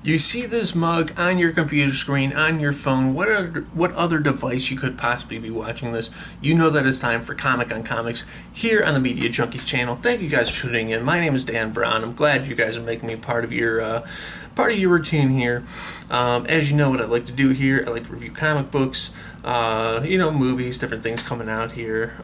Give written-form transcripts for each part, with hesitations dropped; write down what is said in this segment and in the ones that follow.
You see this mug on your computer screen, on your phone, what other device you could possibly be watching this. You know that it's time for Comic on Comics here on the Media Junkies channel. Thank you guys for tuning in. My name is Dan Brown. I'm glad you guys are making me part of your routine here. As you know, what I like to do here, I like to review comic books, movies, different things coming out here.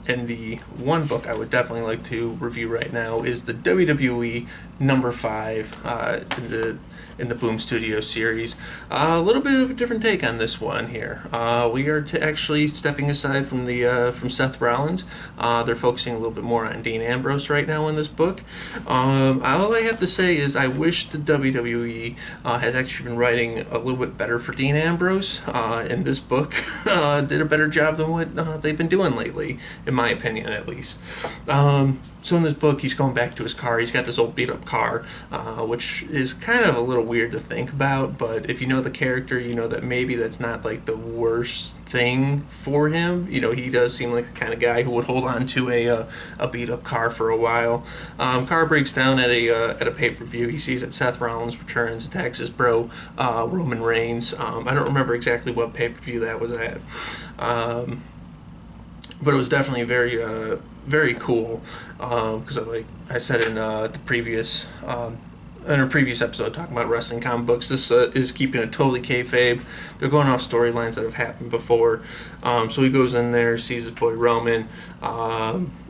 And the one book I would definitely like to review right now is the WWE number 5 in the Boom Studio series. A little bit of a different take on this one here. We are actually stepping aside from from Seth Rollins. They're focusing a little bit more on Dean Ambrose right now in this book. All I have to say is I wish the WWE has actually been writing a little bit better for Dean Ambrose. In this book, did a better job than what they've been doing lately, in my opinion, at least. So in this book, he's going back to his car. He's got this old beat-up car, which is kind of a little weird to think about, but if you know the character, you know that maybe that's not like the worst thing for him. You know, he does seem like the kind of guy who would hold on to a beat-up car for a while. Car breaks down at a pay-per-view. He sees that Seth Rollins returns, attacks his bro, Roman Reigns. I don't remember exactly what pay-per-view that was at. But it was definitely very cool, because I said in a previous episode talking about wrestling comic books, this is keeping it totally kayfabe. They're going off storylines that have happened before. So he goes in there, sees his boy Roman.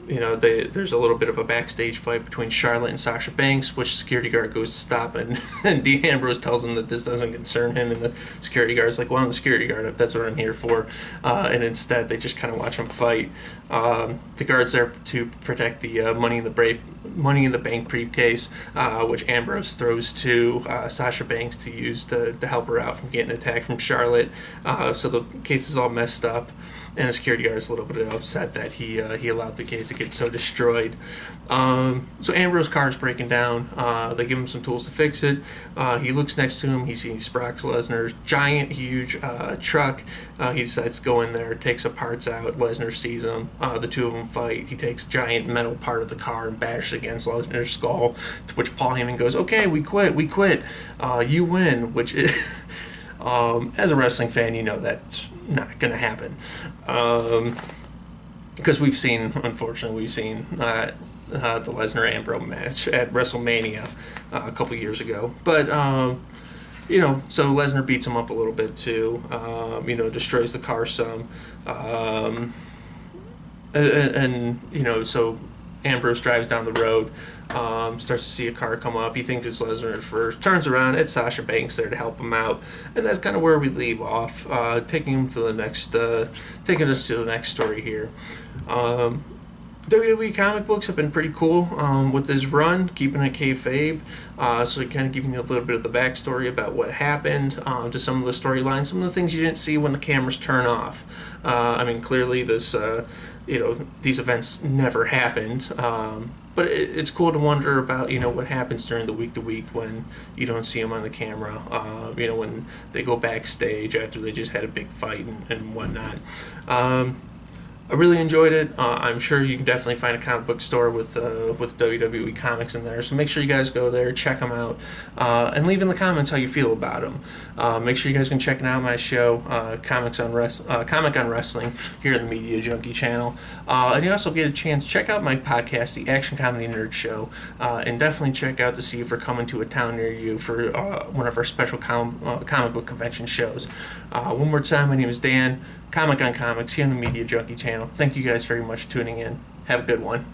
There's a little bit of a backstage fight between Charlotte and Sasha Banks, which security guard goes to stop, and Dean Ambrose tells him that this doesn't concern him, and the security guard's like, well, I'm the security guard, that's what I'm here for, and instead they just kind of watch them fight. The guard's there to protect the Money in the Bank briefcase, which Ambrose throws to Sasha Banks to use to help her out from getting attacked from Charlotte. So the case is all messed up, and the security guard is a little bit upset that he allowed the case to get so destroyed. So Ambrose's car is breaking down. They give him some tools to fix it. He looks next to him. He sees Brock Lesnar's giant, huge truck. He decides to go in there, takes the parts out. Lesnar sees him. The two of them fight. He takes a giant metal part of the car and bashes against Lesnar's skull, to which Paul Heyman goes, okay, we quit. You win, which is, as a wrestling fan, you know that's not going to happen. Because unfortunately, we've seen the Lesnar-Ambrose match at WrestleMania a couple years ago. But, so Lesnar beats him up a little bit too, destroys the car some. So Ambrose drives down the road, starts to see a car come up. He thinks it's Lesnar at first, turns around, it's Sasha Banks there to help him out, and that's kind of where we leave off, taking us to the next story here. WWE comic books have been pretty cool with this run, keeping it kayfabe, so kind of giving you a little bit of the backstory about what happened to some of the storylines, some of the things you didn't see when the cameras turn off. Clearly this, these events never happened, but it's cool to wonder about, what happens during the week-to-week when you don't see them on the camera, when they go backstage after they just had a big fight and whatnot. I really enjoyed it. I'm sure you can definitely find a comic book store with WWE Comics in there. So make sure you guys go there, check them out, and leave in the comments how you feel about them. Make sure you guys can check out my show, Comic on Wrestling, here on the Media Junkie channel. And you also get a chance, check out my podcast, The Action Comedy Nerd Show, and definitely check out to see if we're coming to a town near you for one of our special comic book convention shows. One more time, my name is Dan, Comic on Comics, here on the Media Junkie channel. Thank you guys very much for tuning in. Have a good one.